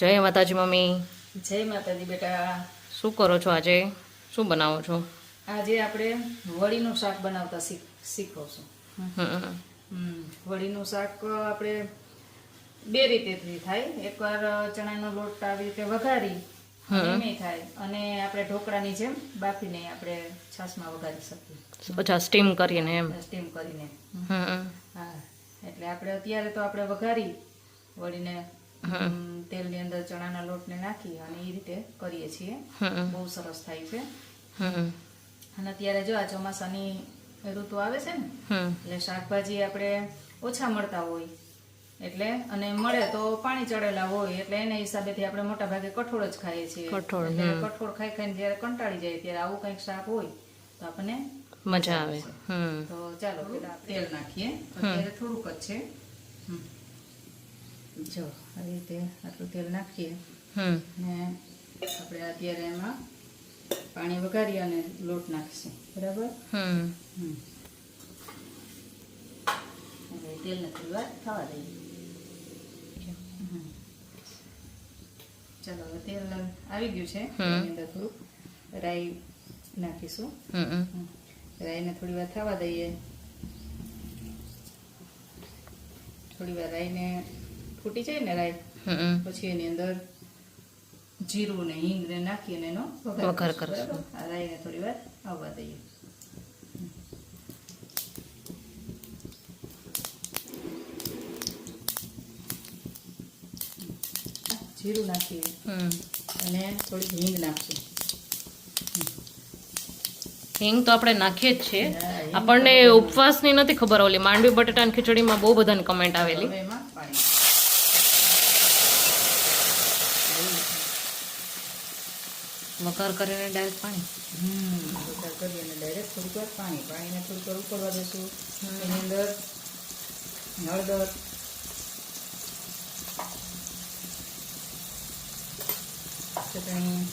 જય માતાજી મમ્મી. જય માતાજી બેટા. શું કરો છો આજે? શું બનાવો છો? આજે આપણે વળીનું શાક બનાવતા શીખવશું. વળીનું શાક આપણે બે રીતે થાય. એકવાર ચણાનો લોટ આવી રીતે વઘારી એમ થાય, અને આપણે ઢોકળાની જેમ બાફીને આપણે છાશમાં વઘારી શકીએ. અચ્છા, સ્ટીમ કરીને એમ. સ્ટીમ કરીને. હા, એટલે આપણે અત્યારે તો આપણે વઘારી વળીને તેલની અંદર ચણાના લોટને નાખી અને એ રીતે કરીએ છીએ. બહુ સરસ થાય છે. અને અત્યારે જો આ ચોમાસાની ઋતુ આવે છે ને, એટલે શાકભાજી આપણે ઓછા મળતા હોય, એટલે અને મળે તો પાણી ચડેલા હોય, એટલે એના હિસાબેથી આપણે મોટા ભાગે કઠોળ જ ખાઈએ છીએ. કઠોળ ખાઈ ખાઈને જયારે કંટાળી જાય ત્યારે આવું કંઈક શાક હોય તો આપણને મજા આવે. તો ચાલો પેલા તેલ નાખીએ. અત્યારે થોડુંક જ છે. જો આવી રીતે આટલું તેલ નાખીએ ને આપણે અત્યારે એમાં પાણી વઘારી અને લોટ નાખીશું. બરાબર. હવે તેલને થોડી વાર થવા દઈએ. ચાલો, હવે તેલ આવી ગયું છે. એની અંદર થોડુંક રાઈ નાખીશું. રાઈને થોડી વાર થવા દઈએ. થોડી વાર રાઈને ફૂટી જાય ને રાઈ, પછી એની અંદર જીરું ને હિંગ ને નાખી અને એનો વઘાર કરશું. આ રાઈને થોડી વાર આવવા દઈએ. જીરું નાખીએ અને થોડી હિંગ નાખીએ. હિંગ તો આપણે નાખીએ જ છે. આપણને ઉપવાસની નથી ખબર, ઓલી માંડવી બટેટાની ખીચડીમાં બહુ બધાની કમેન્ટ આવેલી. એમાં પાણી વઘાર કરીને ડાયરેક્ટ પાણી. વઘાર કરી અને ડાયરેક્ટ થોડીક વાર પાણીને થોડીક વાર ઉકળવા દઈશું. એની અંદર હળદર, ચટણી,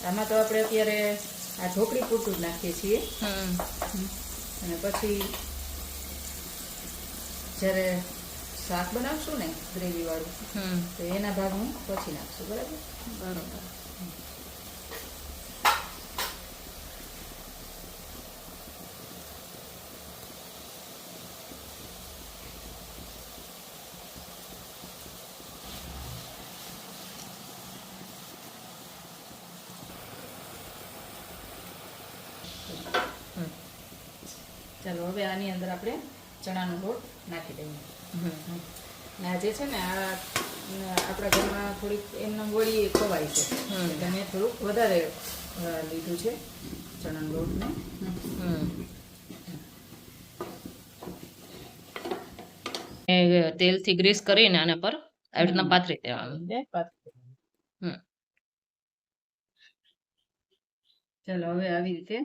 આમાં તો આપણે અત્યારે આ ઢોકળી પૂરતું જ નાખીએ છીએ. અને પછી જ્યારે શાક બનાવશું ને ગ્રેવી વાળું, તો એના ભાગનું પછી નાખશું. બરાબર. ચાલો, હવે આની અંદર આપણે ચણાનો લોટ નાખી દઈએ. ને આ જે છે ને, આ આપણા ઘરમાં થોડીક એમને વળી ખવાય છે, એટલે મેં થોડુંક વધારે લીધું છે ચણાનો લોટને. તેલથી ગ્રીસ કરીને આના પર આવી રીતના પાથરી દેવાનું. ચાલો, હવે આવી રીતે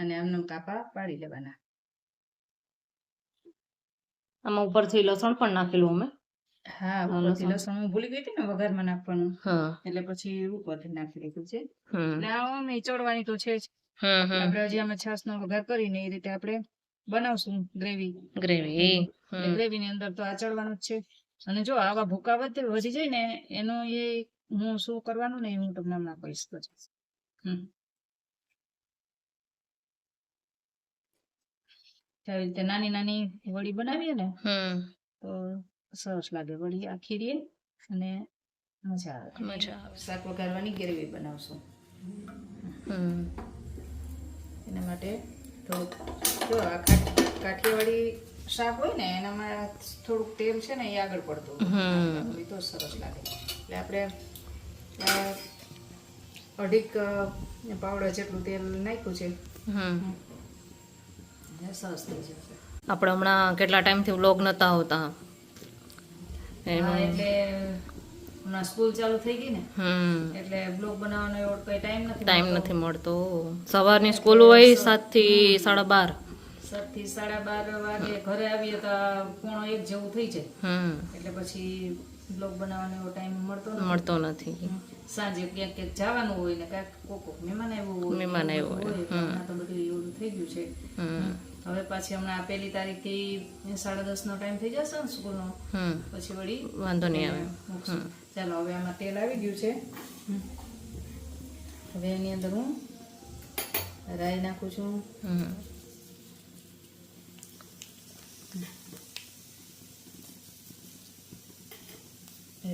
અને આમને કાપા પાડી લેવાના. આમાં ઉપરથી લસણ પણ નાખેલું અમે. હા, ઉપરથી લસણ હું ભૂલી ગઈ હતી ને વઘારમાં નાખવાનું, એટલે પછી ઉપરથી નાખી દીધું છે. એટલે આ અમે ચડવાની તો છે જ. આપણે હજી આમાં છાશનો વઘાર કરીને એ રીતે આપણે બનાવશું ગ્રેવી. ગ્રેવીની અંદર તો આ ચડવાનું જ છે. અને જો આવા ભૂકા વધી જાય ને, એનો એ હું શું કરવાનું ને હું તમને હમણાં કહીશ. આવી રીતે નાની નાની વડી બનાવીએ ને તો સરસ લાગે. વડી આખી રે અને મજા આવે. શાક વઘારવાની ગ્રેવી બનાવશું. એના માટે થોડુંક જો આ કાઠિયાવાડી શાક હોય ને, એનામાં થોડુંક તેલ છે ને એ આગળ પડતું હોય તો સરસ લાગે. એટલે આપણે 1.5 પાવડા જેટલું તેલ નાખ્યું છે. સરસ થઈ જશે. આપણે હમણાં કેટલા ટાઈમથી વ્લોગ નતા આવતા, એટલે હમણાં સ્કૂલ ચાલુ થઈ ગઈ ને, એટલે બ્લોગ બનાવવાનો એવો કઈ ટાઈમ નથી મળતો. સવારની સ્કૂલ હોય 7 થી 12:30. 7 થી 12:30 વાગે ઘરે આવીએ તો 1:45 જેવું થઈ જાય. એટલે પછી બ્લોગ બનાવવાનો એવો ટાઈમ મળતો નથી. સાંજે ક્યાંક જવાનું હોય ને, ક્યાંક કોક મહેમાન આવ્યું હોય, તો બધું એવું થઈ ગયું છે. હવે પાછી હમણાં આ 1લી તારીખથી 10:30 નો ટાઈમ થઈ જશે ને સ્કૂલનો, પછી વળી વાંધો નહીં આવે. મૂકશું. ચાલો હવે આમાં તેલ આવી ગયું છે. હવે એની અંદર હું રાઈ નાખું છું.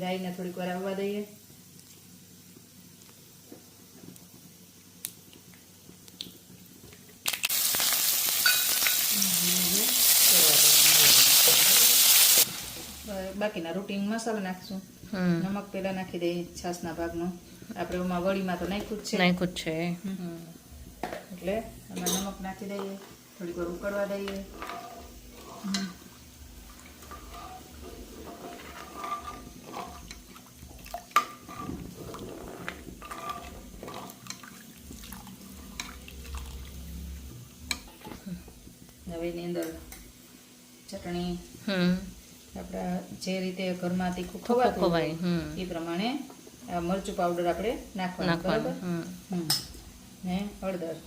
રાઈને થોડીક વાર આવવા દઈએ. બાકીના રૂટીન મસાલા નાખશું. નમક પેલા નાખી દઈએ છાસના ભાગનો. આપણે ઓમાં વડીમાં તો નાખ્યું જ છે, નાખ્યું જ છે. એટલે આમાં નમક નાખી દઈએ, થોડીક વાર ઉકળવા દઈએ. હવે એની અંદર ચટણી આપણા જે રીતે ઘરમાં તીખું ખવાતું હોય એ પ્રમાણે આ મરચું પાવડર આપણે નાખવાનું, બરાબર. ને હળદર,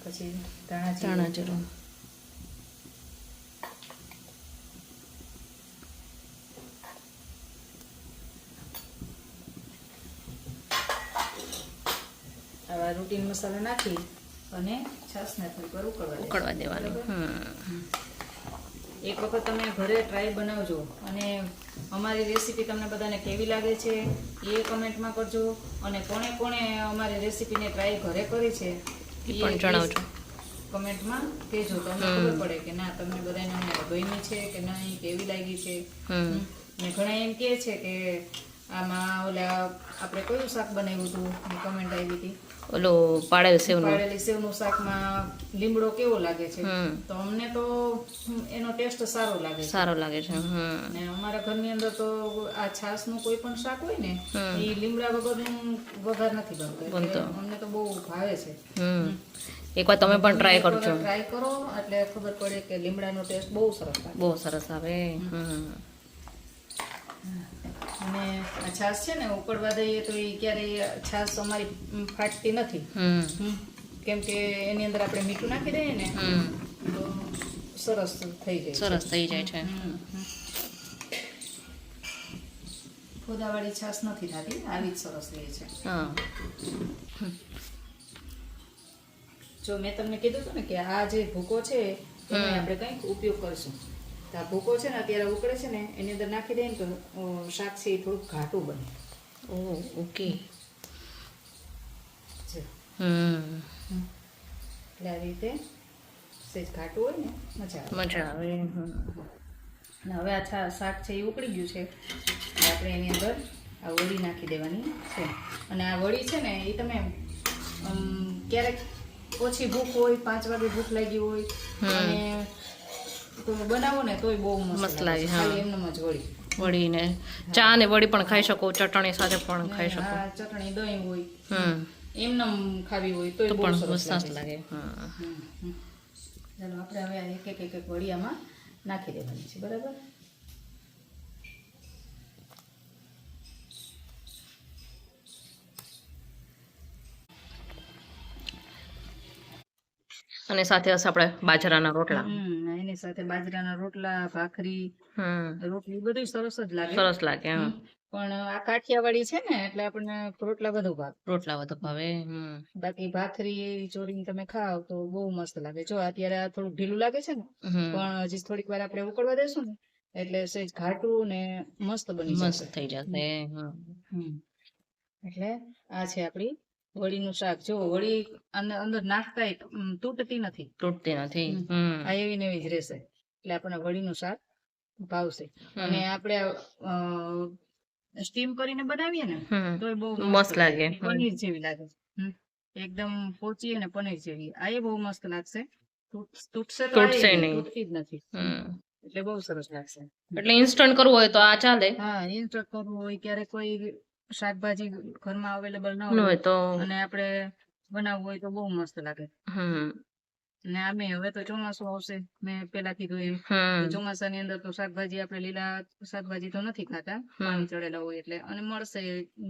પછી ધાણા જીરું, આવા રૂટીન મસાલા નાખી અને છાશને થોડીક વાર ઉકળવા દેવાનું. એક વખત તમે ઘરે ટ્રાય બનાવજો અને અમારી રેસીપી તમને બધાને કેવી લાગે છે એ કમેન્ટમાં કરજો. અને કોણે કોણે અમારી રેસીપીને ટ્રાય ઘરે કરી છે એ પણ જણાવજો, કમેન્ટમાં કહેજો. તો અમને ખબર પડે કે ના તમને બધાને અમને ગમી છે કે નહીં, કેવી લાગી છે. ને ઘણા એમ કહે છે કે આમાં ઓલા આપણે કયું શાક બનાવ્યું હતું, કમેન્ટ આવી હતી, ઓલો પાડેલી સેવનું શાકમાં લીમડો કેવો લાગે છે. તો અમને તો એનો ટેસ્ટ સારો લાગે છે. ને અમારા ઘરની અંદર તો આ છાશનું કોઈ પણ શાક હોય ને એ લીમડા વગરનું વઘાર નથી બનતો. અમને તો બહુ ભાવે છે. એકવાર તમે પણ ટ્રાય કરજો, ટ્રાય કરો એટલે ખબર પડે કે લીમડાનો ટેસ્ટ બહુ સરસ આવે. અને આ છાશ છે ને ઉકળવા દઈએ તો એ ક્યારેય છાશ અમારી ફાટતી નથી, કેમ કે એની અંદર આપણે મીઠું નાખી દઈએ ને તો સરસ થઈ જાય છે. ફોદાવાળી છાશ નથી થતી, આવી જ સરસ રહે છે. જો મેં તમને કીધું હતું ને કે આ જે ભૂકો છે એનો આપણે કંઈક ઉપયોગ કરશું. આ ભૂકો છે ને અત્યારે ઉકળે છે ને એની અંદર નાખી દઈએ ને તો શાક છે એ થોડુંક ઘાટું બને. ઓકે. એટલે આવી રીતે સેજ ઘાટું હોય ને મજા આવે. અને હવે આ શાક છે એ ઉકળી ગયું છે, આપણે એની અંદર આ વડી નાખી દેવાની છે. અને આ વડી છે ને એ તમે ક્યારેક ઓછી ભૂખ હોય, 5 વાગે ભૂખ લાગી હોય અને તો બનાવો ને તોય બહુ મસ્ત લાગે. ખાલી એમનેમ જ વડી ને ચા ને વડી પણ ખાઈ શકો, ચટણી સાથે પણ ખાઈ શકો. ચટણી દહીં હોય એમનેમ ખાવી હોય તોય બહુ સરસ લાગે. ચાલો આપણે હવે એક વડી આમાં નાખી દેવાની છે, બરાબર. અને સાથે હશે આપણે બાજરાના રોટલા. એની સાથે બાજરાના રોટલા, ભાખરી, રોટલી બધું સરસ જ લાગે. પણ આ કાઠિયાવાડી છે ને એટલે આપણને રોટલા વધુ ભાવે. બાકી ભાખરી ચોરીને તમે ખાવ તો બહુ મસ્ત લાગે. જો અત્યારે આ થોડું ઢીલું લાગે છે ને, પણ હજી થોડીક વાર આપણે ઉકળવા દેશું ને એટલે સહેજ ઘાટું ને મસ્ત થઈ જશે. એટલે આ છે આપણી વડીનું શાક. જો વડી અંદર નાખતા તૂટતી નથી. આ એવી ને એવી જ રહેશે. એટલે આપણને વડીનું શાક ભાવશે. અને આપણે સ્ટીમ કરીને બનાવીએ ને તો બહુ મસ્ત લાગે, પનીર જેવી લાગે. એકદમ પોચી અને પનીર જેવી. આ એ બહુ મસ્ત લાગશે. તૂટશે નહીં, તૂટતી જ નથી. એટલે બહુ સરસ લાગશે. એટલે ઇન્સ્ટન્ટ કરવું હોય તો આ ચાલે. હા, ઇન્સ્ટન્ટ કરવું હોય, ક્યારેક કોઈ શાકભાજી ઘરમાં અવેલેબલ ન હોય તો અને આપણે બનાવવું હોય તો બહુ મસ્ત લાગે. ને આમે હવે તો ચોમાસું આવશે, મેં પેલા કીધું એમ ચોમાસાની અંદર તો શાકભાજી આપણે લીલા શાકભાજી તો નથી ખાતા, પાણી ચડેલા હોય એટલે, અને મળશે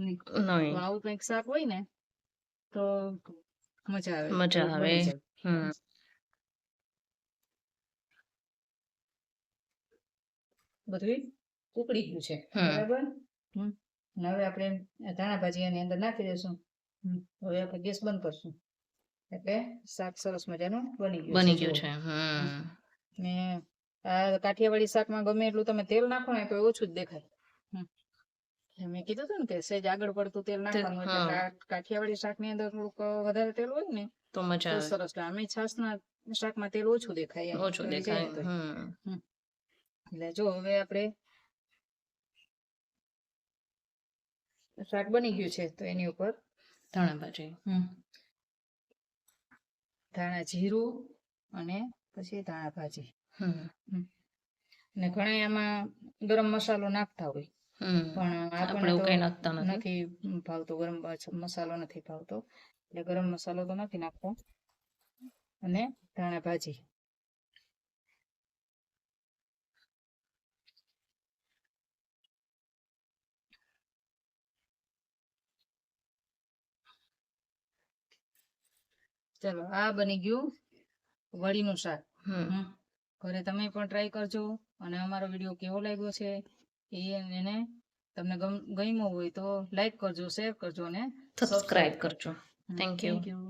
નહીં. આવું કંઈક શાક હોય ને તો મજા આવે, મજા એવું આવે. બની જાય. હમ બધું ઉકળી ગયું છે, હમ. બરાબર. અને હવે આપણે ધાણા ભાજી એની અંદર નાખી દઈશું. હવે આપણે ગેસ બંધ કરશું એટલે શાક સરસ મજાનું બની ગયું બની છે. ગયું જુઓ. છે. ને આ કાઠિયાવાડી શાકમાં ગમે એટલું તમે તેલ નાખો ને તો ઓછું જ દેખાય. મેં કીધું હતું ને કે સહેજ આગળ પડતું તેલ નાખવાનું, એટલે કાઠિયાવાડી શાક ની અંદર થોડુંક વધારે તેલ હોય ને તો મજા તો આવે, સરસ લાગે. અમે છાસના શાકમાં તેલ ઓછું દેખાય એમ. ઓછું તળી દેખાય. જાય ને તોય. એટલે જો હવે આપણે શાક બની ગયું છે તો એની ઉપર ધાણા ભાજી, ધાણા જીરું અને પછી ધાણા ભાજી. ને ઘણા આમાં ગરમ મસાલો નાખતા હોય, પણ આપણે આપણને એવું તો કઈ નાખતા નથી. નથી ભાવતો, ગરમ મસાલો નથી ભાવતો એટલે ગરમ મસાલો તો નથી નાખતો. અને ધાણા ભાજી. ચલો, આ બની ગયું વળીનું શાક. ઘરે તમે પણ ટ્રાય કરજો. અને અમારો વિડીયો કેવો લાગ્યો છે એને તમને ગમ્યો હોય તો લાઈક કરજો, શેર કરજો અને સબસ્ક્રાઇબ કરજો. Thank you. Thank you.